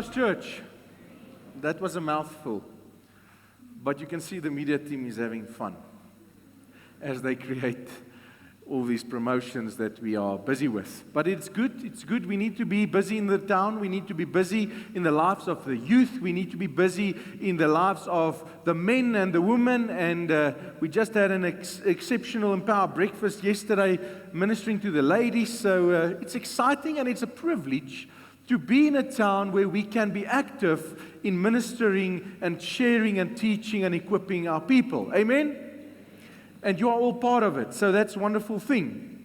Lighthouse Church. That was a mouthful. But you can see the media team is having fun as they create all these promotions that we are busy with. But it's good. We need to be busy in the town. We need to be busy in the lives of the youth. We need to be busy in the lives of the men and the women. And we just had an exceptional Empower breakfast yesterday ministering to the ladies. So it's exciting and it's a privilege to be in a town where we can be active in ministering and sharing and teaching and equipping our people. Amen? And you are all part of it. So that's a wonderful thing.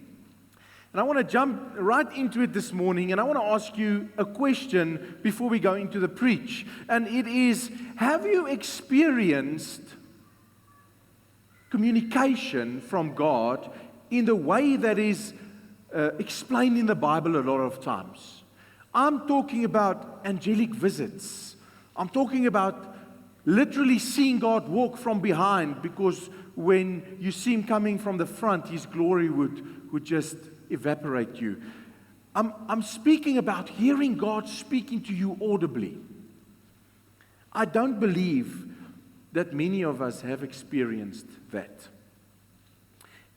And I want to jump right into it this morning, and I want to ask you a question before we go into the preach. And it is, have you experienced communication from God in the way that is explained in the Bible a lot of times? I'm talking about angelic visits. I'm talking about literally seeing God walk from behind, because when you see Him coming from the front, His glory would just evaporate you. I'm speaking about hearing God speaking to you audibly. I don't believe that many of us have experienced that.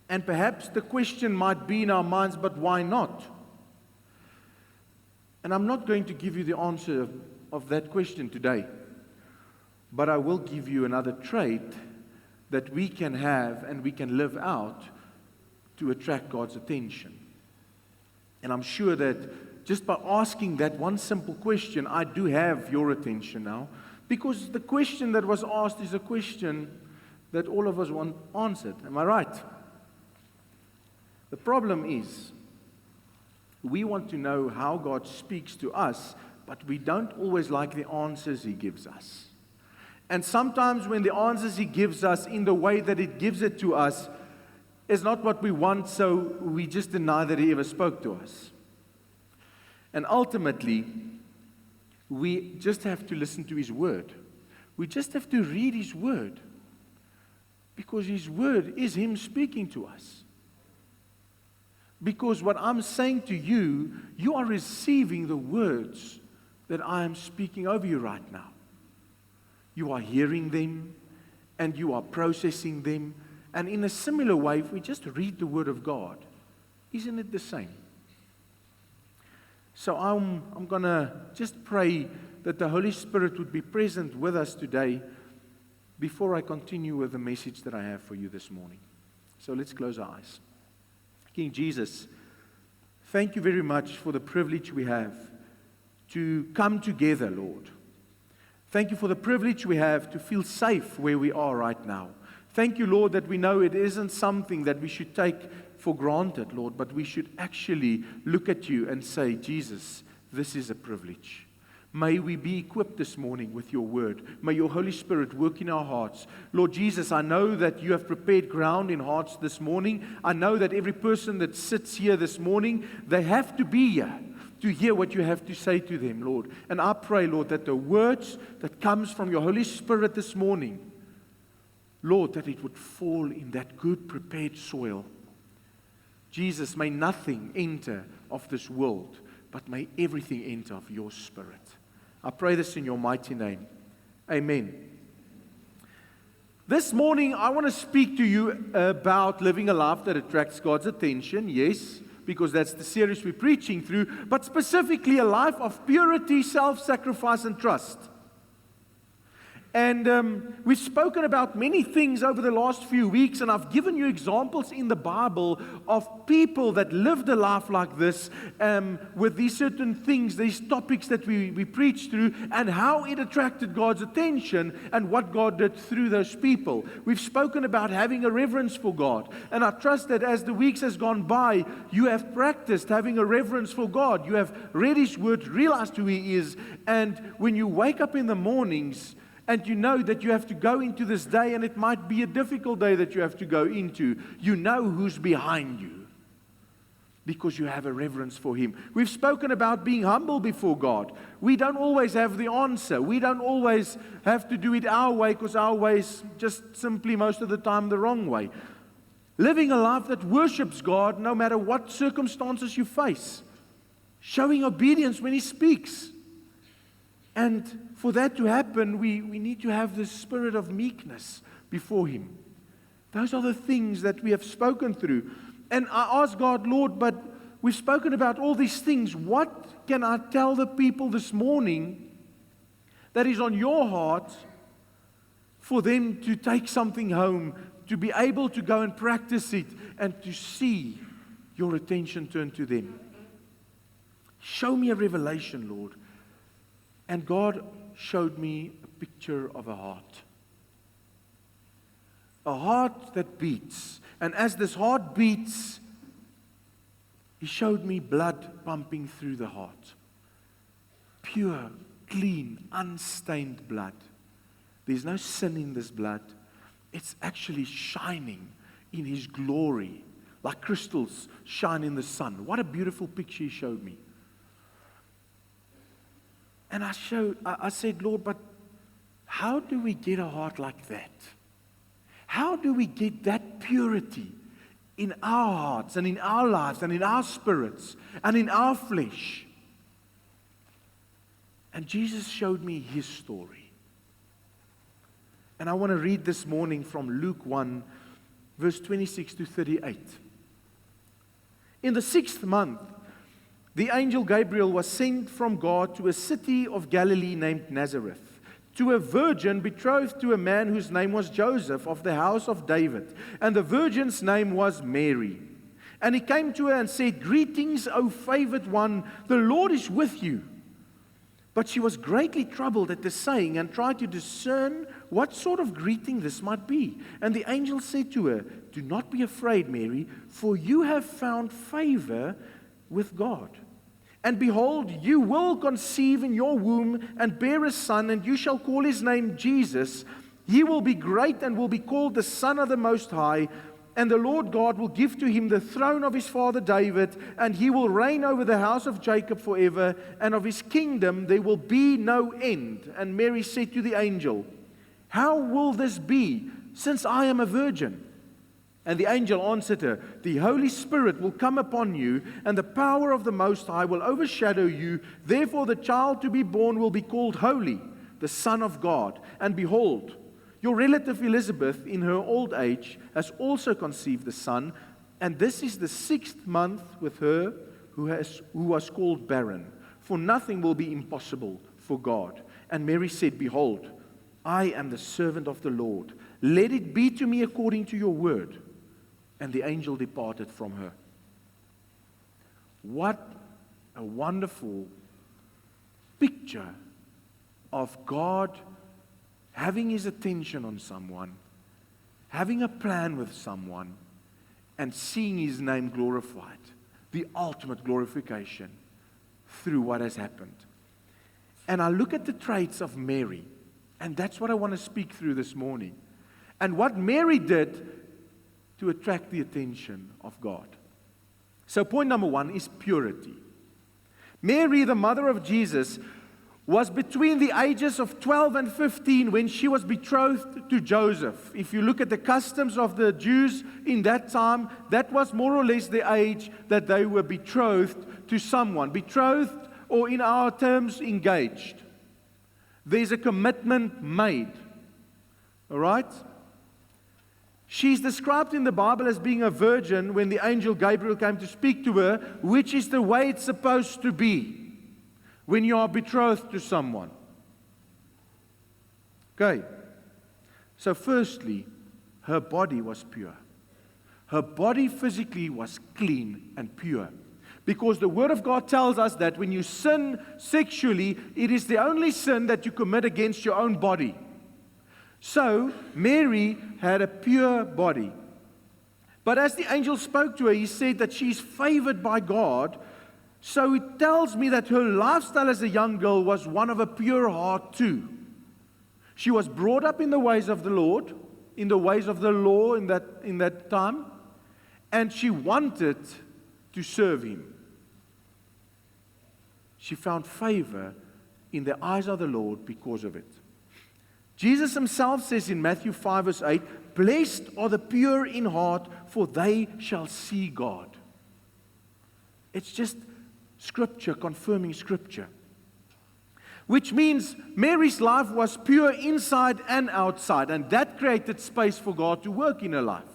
And perhaps the question might be in our minds, but why not? And I'm not going to give you the answer of that question today, but I will give you another trait that we can have and we can live out to attract God's attention. And I'm sure that just by asking that one simple question, I do have your attention now, because the question that was asked is a question that all of us want answered. Am I right? The problem is, we want to know how God speaks to us, but we don't always like the answers He gives us. And sometimes when the answers He gives us in the way that it gives it to us is not what we want, so we just deny that He ever spoke to us. And ultimately, we just have to listen to His Word. We just have to read His Word, because His Word is Him speaking to us. Because what I'm saying to you, you are receiving the words that I am speaking over you right now. You are hearing them, and you are processing them. And in a similar way, if we just read the Word of God, isn't it the same? So I'm going to just pray that the Holy Spirit would be present with us today before I continue with the message that I have for you this morning. So let's close our eyes. King Jesus, thank you very much for the privilege we have to come together, Lord. Thank you for the privilege we have to feel safe where we are right now. Thank you, Lord, that we know it isn't something that we should take for granted, Lord, but we should actually look at you and say, Jesus, this is a privilege. May we be equipped this morning with your word. May your Holy Spirit work in our hearts. Lord Jesus, I know that you have prepared ground in hearts this morning. I know that every person that sits here this morning, they have to be here to hear what you have to say to them, Lord. And I pray, Lord, that the words that comes from your Holy Spirit this morning, Lord, that it would fall in that good prepared soil. Jesus, may nothing enter of this world, but may everything enter of your Spirit. I pray this in your mighty name. Amen. This morning, I want to speak to you about living a life that attracts God's attention. Yes, because that's the series we're preaching through, but specifically a life of purity, self-sacrifice, and trust. And we've spoken about many things over the last few weeks, and I've given you examples in the Bible of people that lived a life like this with these certain things, these topics that we preached through, and how it attracted God's attention and what God did through those people. We've spoken about having a reverence for God, and I trust that as the weeks has gone by, you have practiced having a reverence for God. You have read His Word, realized who He is, and when you wake up in the mornings, and you know that you have to go into this day, and it might be a difficult day that you have to go into, you know who's behind you because you have a reverence for Him. We've spoken about being humble before God. We don't always have the answer. We don't always have to do it our way, because our way is just simply most of the time the wrong way. Living a life that worships God no matter what circumstances you face. Showing obedience when He speaks. And for that to happen, we need to have this spirit of meekness before Him. Those are the things that we have spoken through. And I ask God, Lord, but we've spoken about all these things. What can I tell the people this morning that is on your heart for them to take something home, to be able to go and practice it, and to see your attention turned to them? Show me a revelation, Lord. And God showed me a picture of a heart. A heart that beats. And as this heart beats, He showed me blood pumping through the heart. Pure, clean, unstained blood. There's no sin in this blood. It's actually shining in His glory, like crystals shine in the sun. What a beautiful picture He showed me. And I said, Lord, but how do we get a heart like that? How do we get that purity in our hearts and in our lives and in our spirits and in our flesh? And Jesus showed me His story. And I want to read this morning from Luke 1, verse 26 to 38. In the 6th month, the angel Gabriel was sent from God to a city of Galilee named Nazareth, to a virgin betrothed to a man whose name was Joseph of the house of David, and the virgin's name was Mary. And he came to her and said, "Greetings, O favored one, the Lord is with you." But she was greatly troubled at the saying and tried to discern what sort of greeting this might be. And the angel said to her, "Do not be afraid, Mary, for you have found favor with God. And behold, you will conceive in your womb and bear a son, and you shall call his name Jesus. He will be great and will be called the Son of the Most High. And the Lord God will give to him the throne of his father David, and he will reign over the house of Jacob forever, and of his kingdom there will be no end." And Mary said to the angel, "How will this be, since I am a virgin?" And the angel answered her, "The Holy Spirit will come upon you, and the power of the Most High will overshadow you. Therefore the child to be born will be called Holy, the Son of God. And behold, your relative Elizabeth, in her old age, has also conceived a son, and this is the 6th month with her who was called barren. For nothing will be impossible for God." And Mary said, "Behold, I am the servant of the Lord. Let it be to me according to your word." And the angel departed from her. What a wonderful picture of God having His attention on someone, having a plan with someone, and seeing His name glorified. The ultimate glorification through what has happened. And I look at the traits of Mary, and that's what I want to speak through this morning. And what Mary did to attract the attention of God. So point number 1 is purity. Mary, the mother of Jesus, was between the ages of 12 and 15 when she was betrothed to Joseph. If you look at the customs of the Jews in that time, that was more or less the age that they were betrothed to someone. Betrothed, or in our terms, engaged. There's a commitment made. All right? She's described in the Bible as being a virgin when the angel Gabriel came to speak to her, which is the way it's supposed to be when you are betrothed to someone. Okay. So firstly, her body was pure. Her body physically was clean and pure. Because the Word of God tells us that when you sin sexually, it is the only sin that you commit against your own body. So, Mary had a pure body. But as the angel spoke to her, he said that she's favored by God. So it tells me that her lifestyle as a young girl was one of a pure heart too. She was brought up in the ways of the Lord, in the ways of the law in that time, and she wanted to serve Him. She found favor in the eyes of the Lord because of it. Jesus Himself says in Matthew 5 verse 8, "Blessed are the pure in heart, for they shall see God." It's just Scripture confirming Scripture. which means Mary's life was pure inside and outside, and that created space for God to work in her life.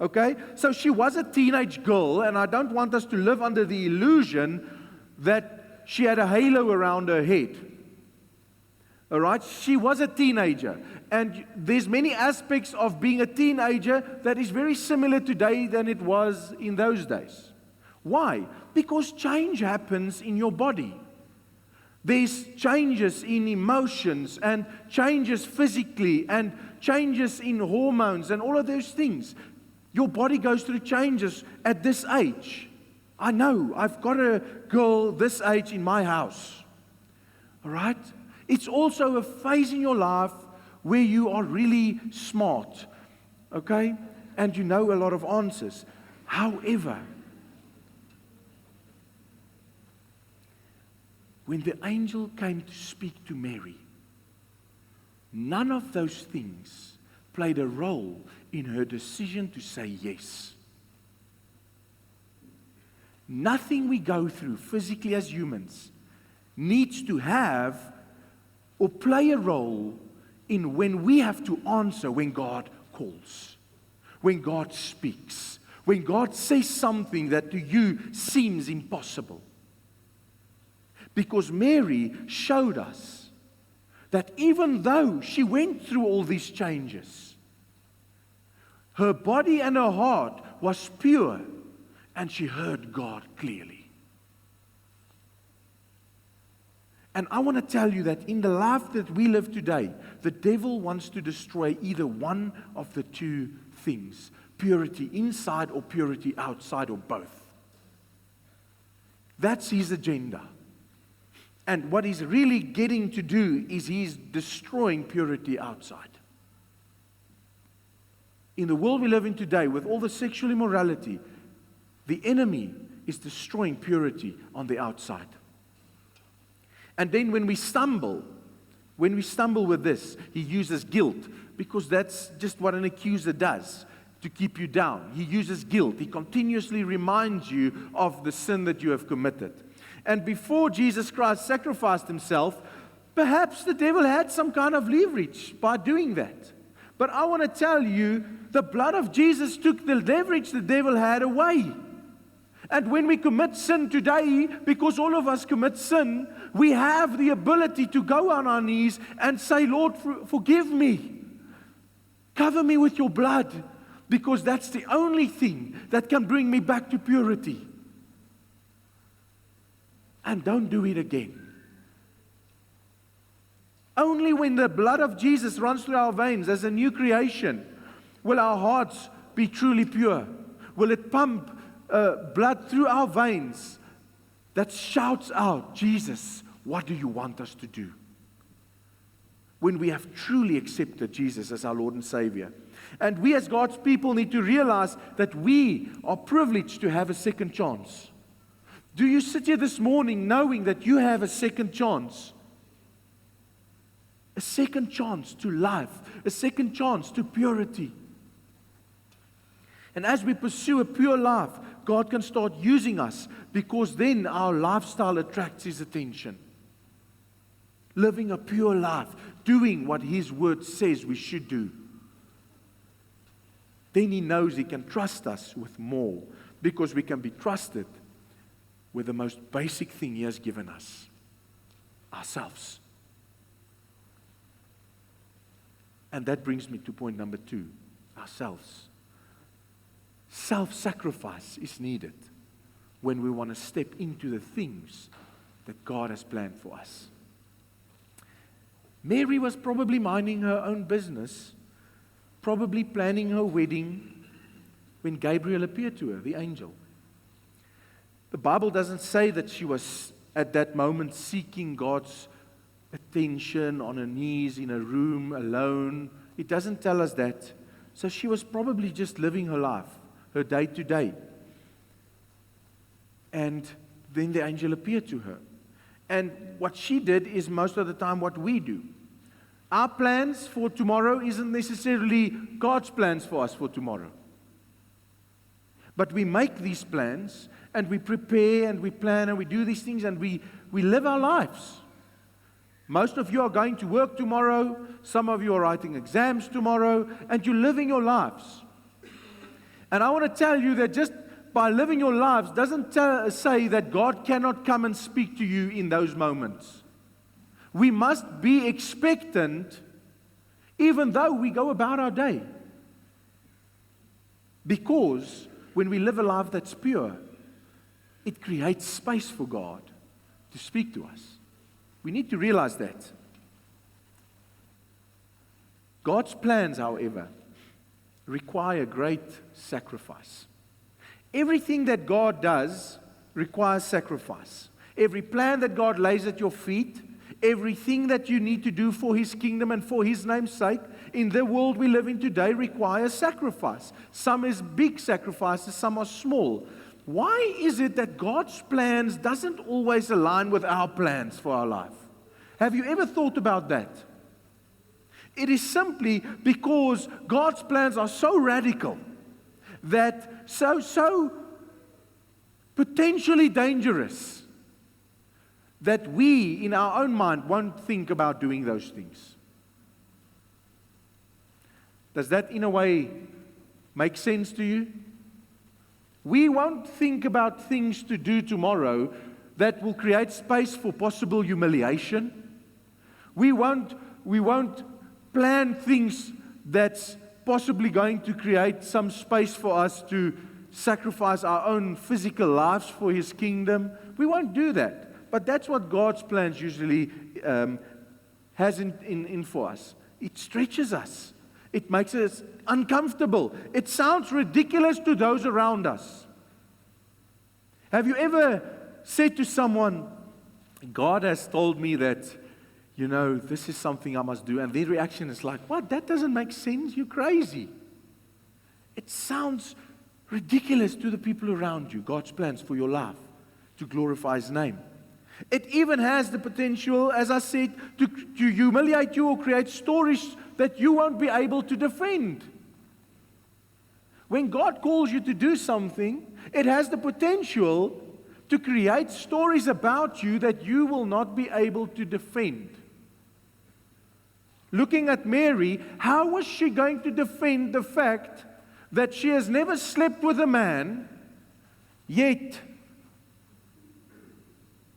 Okay? So she was a teenage girl, and I don't want us to live under the illusion that she had a halo around her head. All right? She was a teenager, and there's many aspects of being a teenager that is very similar today than it was in those days. Why? Because change happens in your body. There's changes in emotions and changes physically and changes in hormones and all of those things. Your body goes through changes at this age. I know, I've got a girl this age in my house. All right? It's also a phase in your life where you are really smart. Okay? And you know a lot of answers. However, when the angel came to speak to Mary, none of those things played a role in her decision to say yes. Nothing we go through physically as humans needs to have or play a role in when we have to answer when God calls, when God speaks, when God says something that to you seems impossible. Because Mary showed us that even though she went through all these changes, her body and her heart was pure, and she heard God clearly. And I want to tell you that in the life that we live today, the devil wants to destroy either one of the two things, purity inside or purity outside, or both. That's his agenda. And what he's really getting to do is he's destroying purity outside. In the world we live in today, with all the sexual immorality, the enemy is destroying purity on the outside. And then when we stumble with this, he uses guilt, because that's just what an accuser does, to keep you down. He uses guilt. He continuously reminds you of the sin that you have committed. And before Jesus Christ sacrificed himself, perhaps the devil had some kind of leverage by doing that. But I want to tell you, the blood of Jesus took the leverage the devil had away. And when we commit sin today, because all of us commit sin, we have the ability to go on our knees and say, Lord, forgive me. Cover me with your blood, because that's the only thing that can bring me back to purity. And don't do it again. Only when the blood of Jesus runs through our veins as a new creation will our hearts be truly pure. Will it pump blood through our veins that shouts out, Jesus, what do you want us to do? When we have truly accepted Jesus as our Lord and Savior. And we as God's people need to realize that we are privileged to have a second chance. Do you sit here this morning knowing that you have a second chance? A second chance to life, a second chance to purity. And as we pursue a pure life, God can start using us, because then our lifestyle attracts His attention. Living a pure life, doing what His Word says we should do. Then He knows He can trust us with more, because we can be trusted with the most basic thing He has given us, ourselves. And that brings me to point number 2, ourselves. Self-sacrifice is needed when we want to step into the things that God has planned for us. Mary was probably minding her own business, probably planning her wedding, when Gabriel appeared to her, the angel. The Bible doesn't say that she was at that moment seeking God's attention on her knees in a room alone. It doesn't tell us that. So she was probably just living her life, her day to day. And then the angel appeared to her. And what she did is most of the time what we do. Our plans for tomorrow isn't necessarily God's plans for us for tomorrow. But we make these plans, and we prepare, and we plan, and we do these things, and we live our lives. Most of you are going to work tomorrow. Some of you are writing exams tomorrow, and you're living your lives. And I want to tell you that just by living your lives doesn't say that God cannot come and speak to you in those moments. We must be expectant even though we go about our day. Because when we live a life that's pure, it creates space for God to speak to us. We need to realize that. God's plans, however, require great sacrifice. Everything that God does requires sacrifice. Every plan that God lays at your feet, everything that you need to do for His kingdom and for His name's sake, in the world we live in today, requires sacrifice. Some is big sacrifices, some are small. Why is it that God's plans doesn't always align with our plans for our life? Have you ever thought about that? It is simply because God's plans are so radical, that so potentially dangerous, that we, in our own mind, won't think about doing those things. Does that, in a way, make sense to you? We won't think about things to do tomorrow that will create space for possible humiliation. We won't plan things that's possibly going to create some space for us to sacrifice our own physical lives for His kingdom. We won't do that. But that's what God's plans usually has in for us. It stretches us. It makes us uncomfortable. It sounds ridiculous to those around us. Have you ever said to someone, God has told me that, this is something I must do, and their reaction is like, what? That doesn't make sense. You're crazy. It sounds ridiculous to the people around you, God's plans for your life, to glorify His name. It even has the potential, as I said, to humiliate you or create stories that you won't be able to defend. When God calls you to do something, it has the potential to create stories about you that you will not be able to defend. Looking at Mary, how was she going to defend the fact that she has never slept with a man, yet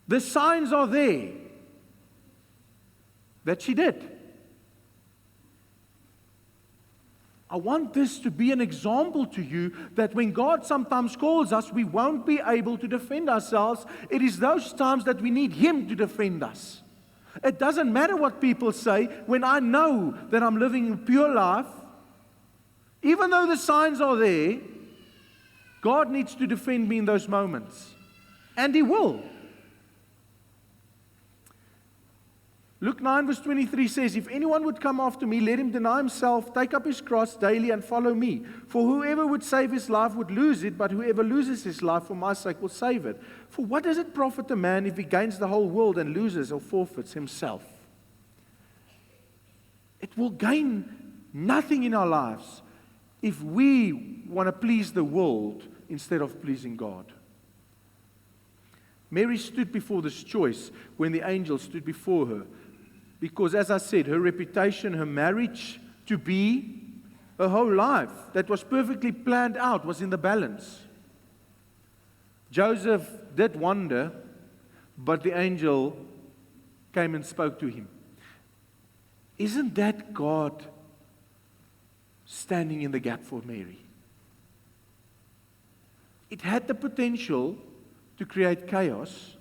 the signs are there that she did? I want this to be an example to you that when God sometimes calls us, we won't be able to defend ourselves. It is those times that we need Him to defend us. It doesn't matter what people say. When I know that I'm living a pure life, even though the signs are there, God needs to defend me in those moments. And He will. Luke 9 verse 23 says, if anyone would come after me, let him deny himself, take up his cross daily and follow me. For whoever would save his life would lose it, but whoever loses his life for my sake will save it. For what does it profit a man if he gains the whole world and loses or forfeits himself? It will gain nothing in our lives if we want to please the world instead of pleasing God. Mary stood before this choice when the angel stood before her. Because, as I said, her reputation, her marriage to be, her whole life that was perfectly planned out was in the balance. Joseph did wonder, but the angel came and spoke to him. Isn't that God standing in the gap for Mary? It had the potential to create chaos.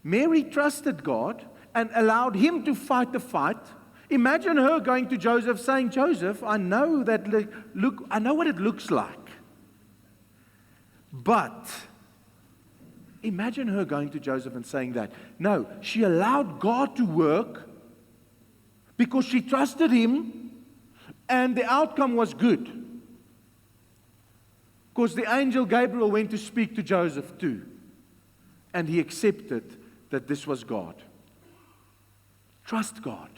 Mary trusted God and allowed Him to fight the fight. Imagine her going to Joseph saying, Joseph, I know I know what it looks like. But imagine her going to Joseph and saying that. No, she allowed God to work because she trusted Him, and the outcome was good. Because the angel Gabriel went to speak to Joseph too, and he accepted that this was God. Trust God.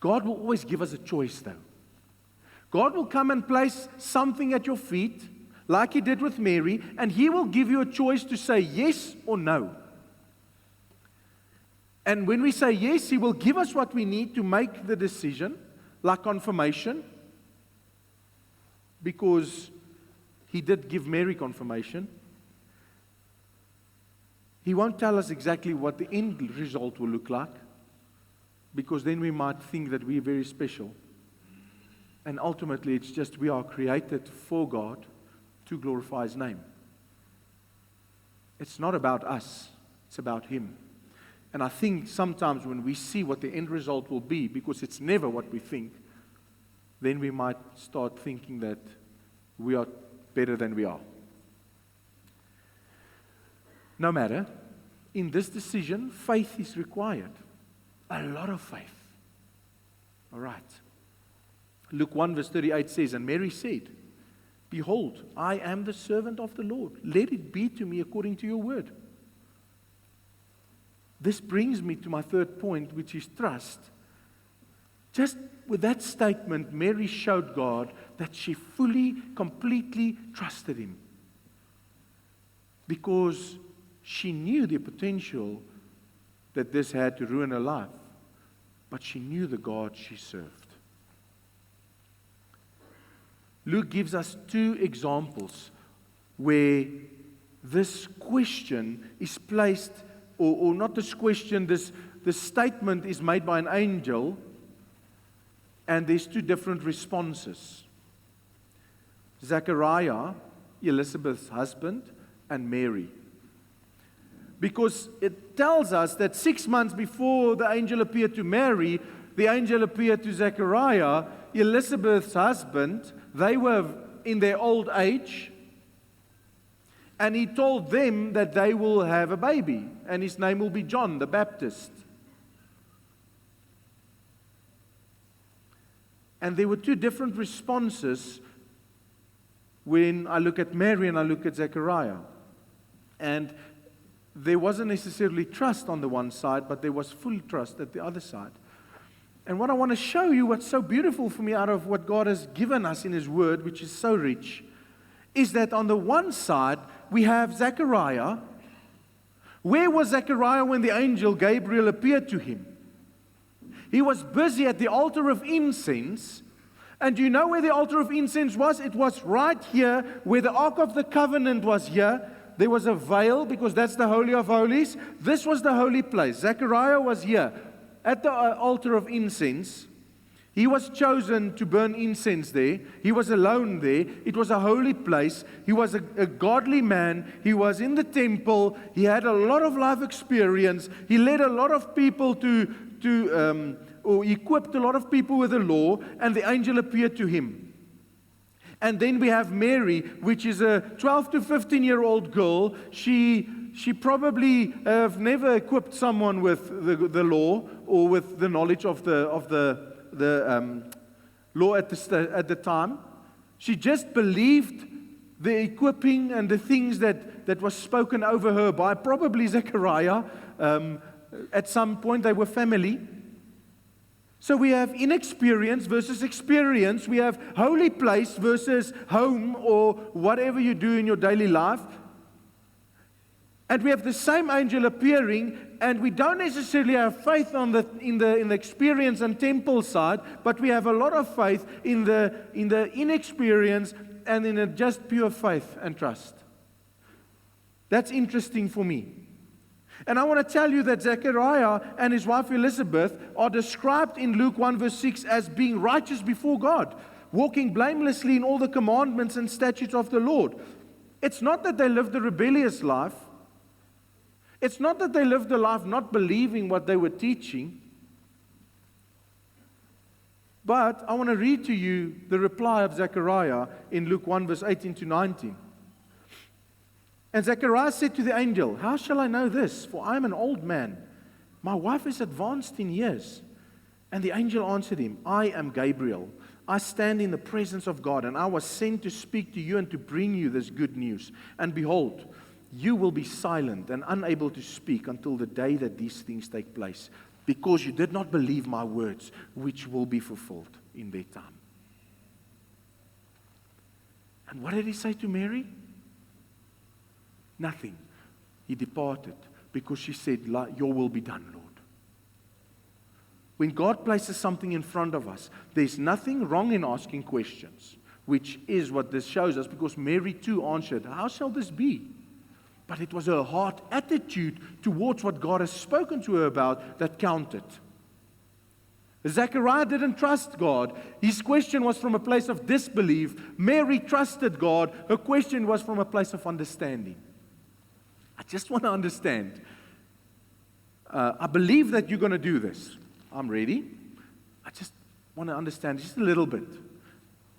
God will always give us a choice, though. God will come and place something at your feet, like He did with Mary, and He will give you a choice to say yes or no. And when we say yes, He will give us what we need to make the decision, like confirmation, because He did give Mary confirmation. He won't tell us exactly what the end result will look like, because then we might think that we're very special. And ultimately, it's just we are created for God to glorify His name. It's not about us, it's about Him. And I think sometimes when we see what the end result will be, because it's never what we think, then we might start thinking that we are better than we are. No matter, in this decision, faith is required. A lot of faith. All right. Luke 1 verse 38 says, and Mary said, behold, I am the servant of the Lord. Let it be to me according to your word. This brings me to my third point, which is trust. Just with that statement, Mary showed God that she fully, completely trusted Him. Because she knew the potential that this had to ruin her life. But she knew the God she served. Luke gives us two examples where this question is placed, or not this question, this statement is made by an angel, and there's two different responses. Zechariah, Elizabeth's husband, and Mary. Because it tells us that 6 months before the angel appeared to Mary, the angel appeared to Zechariah, Elizabeth's husband. They were in their old age, and he told them that they will have a baby, and his name will be John the Baptist. And there were two different responses when I look at Mary and I look at Zechariah. And there wasn't necessarily trust on the one side, but there was full trust at the other side. And what I want to show you, what's so beautiful for me out of what God has given us in His Word, which is so rich, is that on the one side, we have Zechariah. Where was Zechariah when the angel Gabriel appeared to him? He was busy at the altar of incense. And do you know where the altar of incense was? It was right here where the Ark of the Covenant was here. There was a veil because that's the Holy of Holies. This was the holy place. Zechariah was here at the altar of incense. He was chosen to burn incense there. He was alone there. It was a holy place. He was a godly man. He was in the temple. He had a lot of life experience. He led a lot of people or equipped a lot of people with the law, and the angel appeared to him. And then we have Mary, which is a 12 to 15-year-old girl. She probably have never equipped someone with the law or with the knowledge of the law at the time. She just believed the equipping and the things that was spoken over her by probably Zechariah. At some point they were family. So we have inexperience versus experience. We have holy place versus home or whatever you do in your daily life. And we have the same angel appearing, and we don't necessarily have faith in the experience and temple side, but we have a lot of faith in the inexperience and in a just pure faith and trust. That's interesting for me. And I want to tell you that Zechariah and his wife Elizabeth are described in Luke 1 verse 6 as being righteous before God, walking blamelessly in all the commandments and statutes of the Lord. It's not that they lived a rebellious life. It's not that they lived a life not believing what they were teaching. But I want to read to you the reply of Zechariah in Luke 1 verse 18 to 19. And Zechariah said to the angel, "How shall I know this? For I am an old man. My wife is advanced in years." And the angel answered him, "I am Gabriel. I stand in the presence of God, and I was sent to speak to you and to bring you this good news. And behold, you will be silent and unable to speak until the day that these things take place, because you did not believe my words, which will be fulfilled in their time." And what did he say to Mary? Nothing. He departed because she said, "Your will be done, Lord." When God places something in front of us, there's nothing wrong in asking questions, which is what this shows us, because Mary too answered, "How shall this be?" But it was her heart attitude towards what God has spoken to her about that counted. Zechariah didn't trust God. His question was from a place of disbelief. Mary trusted God. Her question was from a place of understanding. I just want to understand. I believe that you're going to do this. I'm ready. I just want to understand just a little bit.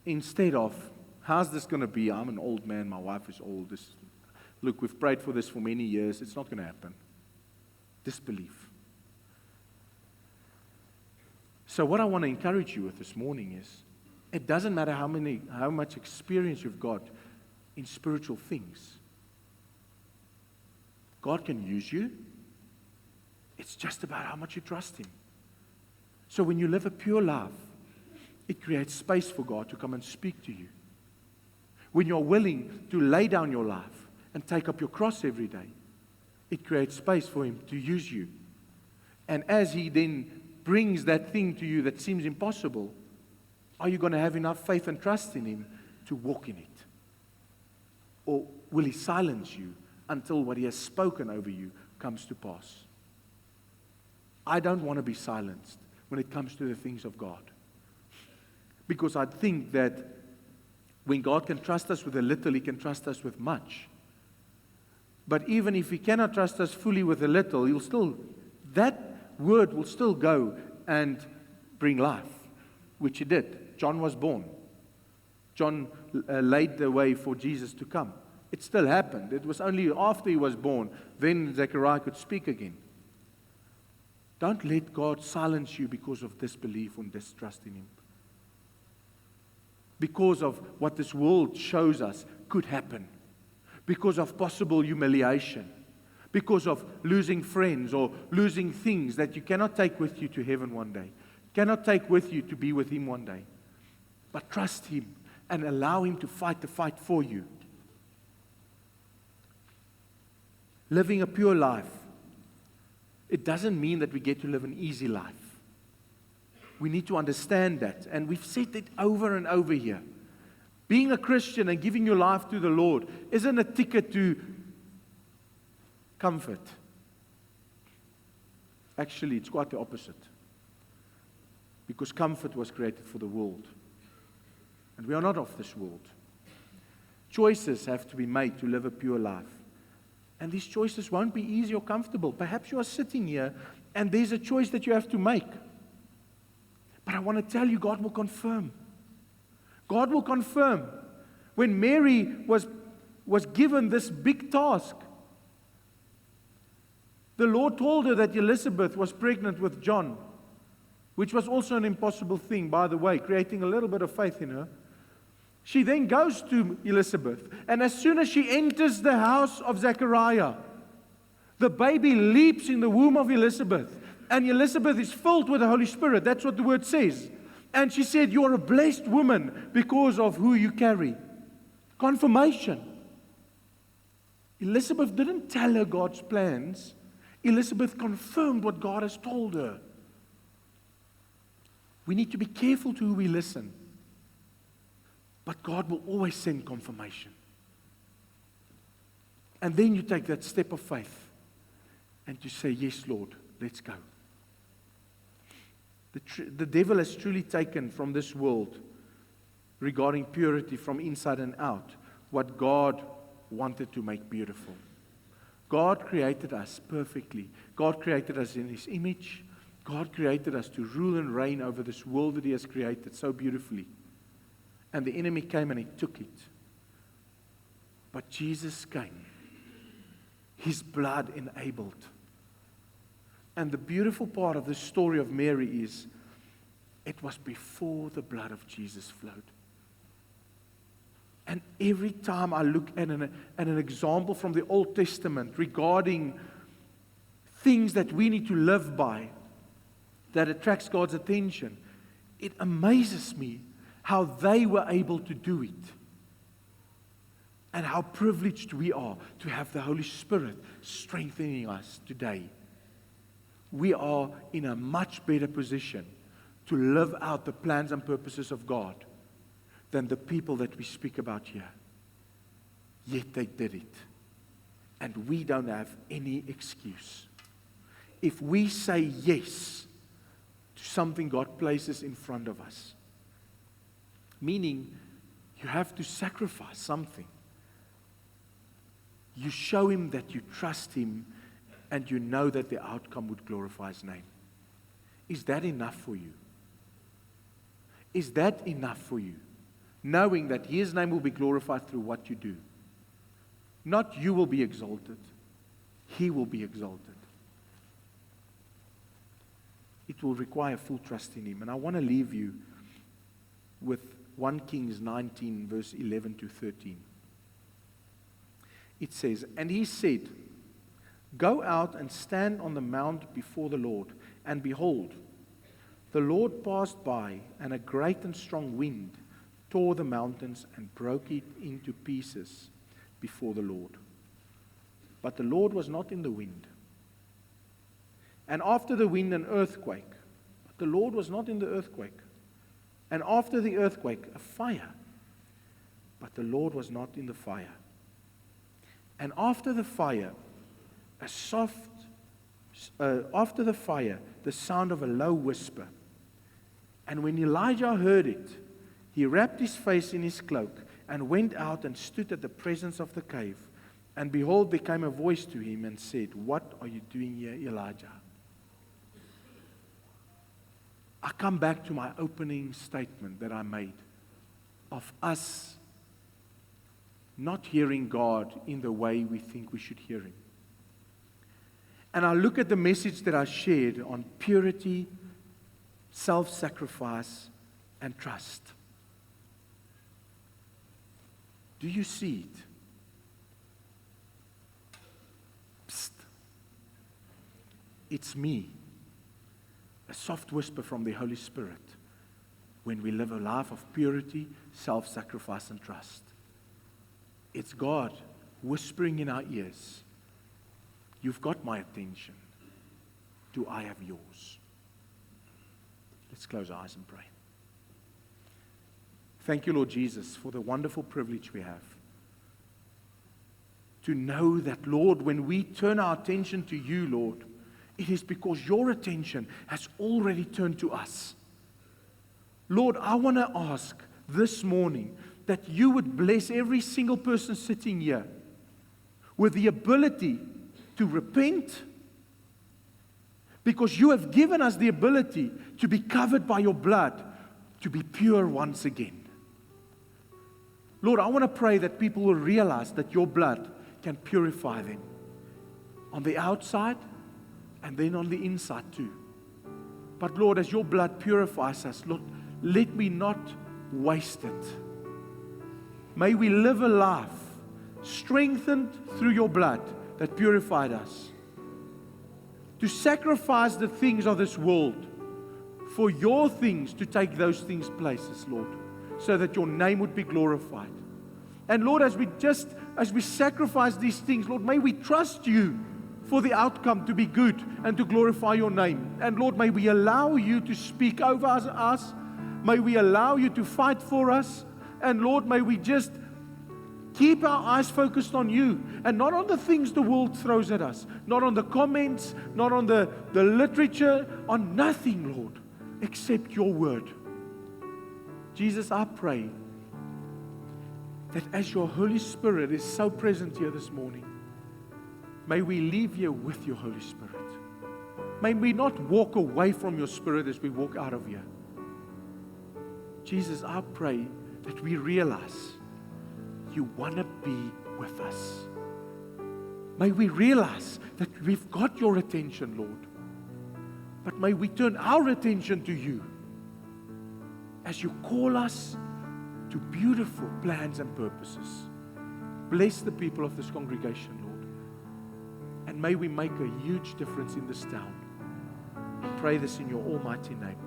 Instead of, how's this going to be? I'm an old man. My wife is old. Look, we've prayed for this for many years. It's not going to happen. Disbelief. So what I want to encourage you with this morning is, it doesn't matter how much experience you've got in spiritual things. God can use you. It's just about how much you trust Him. So when you live a pure life, it creates space for God to come and speak to you. When you're willing to lay down your life and take up your cross every day, it creates space for Him to use you. And as He then brings that thing to you that seems impossible, are you going to have enough faith and trust in Him to walk in it? Or will He silence you until what He has spoken over you comes to pass? I don't want to be silenced when it comes to the things of God. Because I think that when God can trust us with a little, He can trust us with much. But even if He cannot trust us fully with a little, that word will still go and bring life, which it did. John was born. John laid the way for Jesus to come. It still happened. It was only after he was born, then Zechariah could speak again. Don't let God silence you because of disbelief or distrust in Him. Because of what this world shows us could happen. Because of possible humiliation. Because of losing friends or losing things that you cannot take with you to heaven one day. Cannot take with you to be with Him one day. But trust Him and allow Him to fight the fight for you. Living a pure life, it doesn't mean that we get to live an easy life. We need to understand that. And we've said it over and over here. Being a Christian and giving your life to the Lord isn't a ticket to comfort. Actually, it's quite the opposite. Because comfort was created for the world. And we are not of this world. Choices have to be made to live a pure life. And these choices won't be easy or comfortable. Perhaps you are sitting here and there's a choice that you have to make. But I want to tell you, God will confirm. God will confirm. When Mary was given this big task, the Lord told her that Elizabeth was pregnant with John, which was also an impossible thing, by the way, creating a little bit of faith in her. She then goes to Elizabeth, and as soon as she enters the house of Zechariah, the baby leaps in the womb of Elizabeth, and Elizabeth is filled with the Holy Spirit. That's what the word says. And she said, "You are a blessed woman because of who you carry." Confirmation. Elizabeth didn't tell her God's plans. Elizabeth confirmed what God has told her. We need to be careful to who we listen. But God will always send confirmation. And then you take that step of faith and you say, "Yes, Lord, let's go." The devil has truly taken from this world, regarding purity from inside and out, what God wanted to make beautiful. God created us perfectly. God created us in His image. God created us to rule and reign over this world that He has created so beautifully. And the enemy came and he took it. But Jesus came. His blood enabled. And the beautiful part of the story of Mary is, it was before the blood of Jesus flowed. And every time I look at an example from the Old Testament regarding things that we need to live by, that attracts God's attention, it amazes me how they were able to do it. And how privileged we are to have the Holy Spirit strengthening us today. we are in a much better position to live out the plans and purposes of God than the people that we speak about here. Yet they did it. And we don't have any excuse. If we say yes to something God places in front of us, meaning you have to sacrifice something. You show Him that you trust Him and you know that the outcome would glorify His name. Is that enough for you? Is that enough for you? Knowing that His name will be glorified through what you do. Not you will be exalted. He will be exalted. It will require full trust in Him. And I want to leave you with 1 Kings 19, verse 11 to 13. It says, "And he said, Go out and stand on the mount before the Lord. And behold, the Lord passed by, and a great and strong wind tore the mountains and broke it into pieces before the Lord. But the Lord was not in the wind. And after the wind, an earthquake. But the Lord was not in the earthquake. And after the earthquake, a fire. But the Lord was not in the fire. And after the fire, the sound of a low whisper. And when Elijah heard it, he wrapped his face in his cloak and went out and stood at the presence of the cave. And behold, there came a voice to him and said, What are you doing here, Elijah? I come back to my opening statement that I made of us not hearing God in the way we think we should hear Him. And I look at the message that I shared on purity, self-sacrifice, and trust. Do you see it? Psst. It's me. A soft whisper from the Holy Spirit when we live a life of purity, self-sacrifice, and trust. It's God whispering in our ears, You've got my attention. Do I have yours? Let's close our eyes and pray. Thank you, Lord Jesus, for the wonderful privilege we have to know that, Lord, when we turn our attention to You, Lord, it is because Your attention has already turned to us. Lord, I want to ask this morning that You would bless every single person sitting here with the ability to repent, because You have given us the ability to be covered by Your blood, to be pure once again. Lord, I want to pray that people will realize that Your blood can purify them on the outside and then on the inside too. But Lord, as Your blood purifies us, Lord, let me not waste it. May we live a life strengthened through Your blood that purified us, to sacrifice the things of this world for Your things to take those things places, Lord, so that Your name would be glorified. And Lord, as we sacrifice these things, Lord, may we trust You for the outcome to be good and to glorify Your name. And Lord, may we allow You to speak over us. May we allow You to fight for us. And Lord, may we just keep our eyes focused on You and not on the things the world throws at us, not on the comments, not on the literature, on nothing, Lord, except Your word. Jesus, I pray that as Your Holy Spirit is so present here this morning, may we leave here with Your Holy Spirit. May we not walk away from Your Spirit as we walk out of here. Jesus, I pray that we realize You want to be with us. May we realize that we've got Your attention, Lord. But may we turn our attention to You as You call us to beautiful plans and purposes. Bless the people of this congregation, Lord. And may we make a huge difference in this town. I pray this in Your almighty name.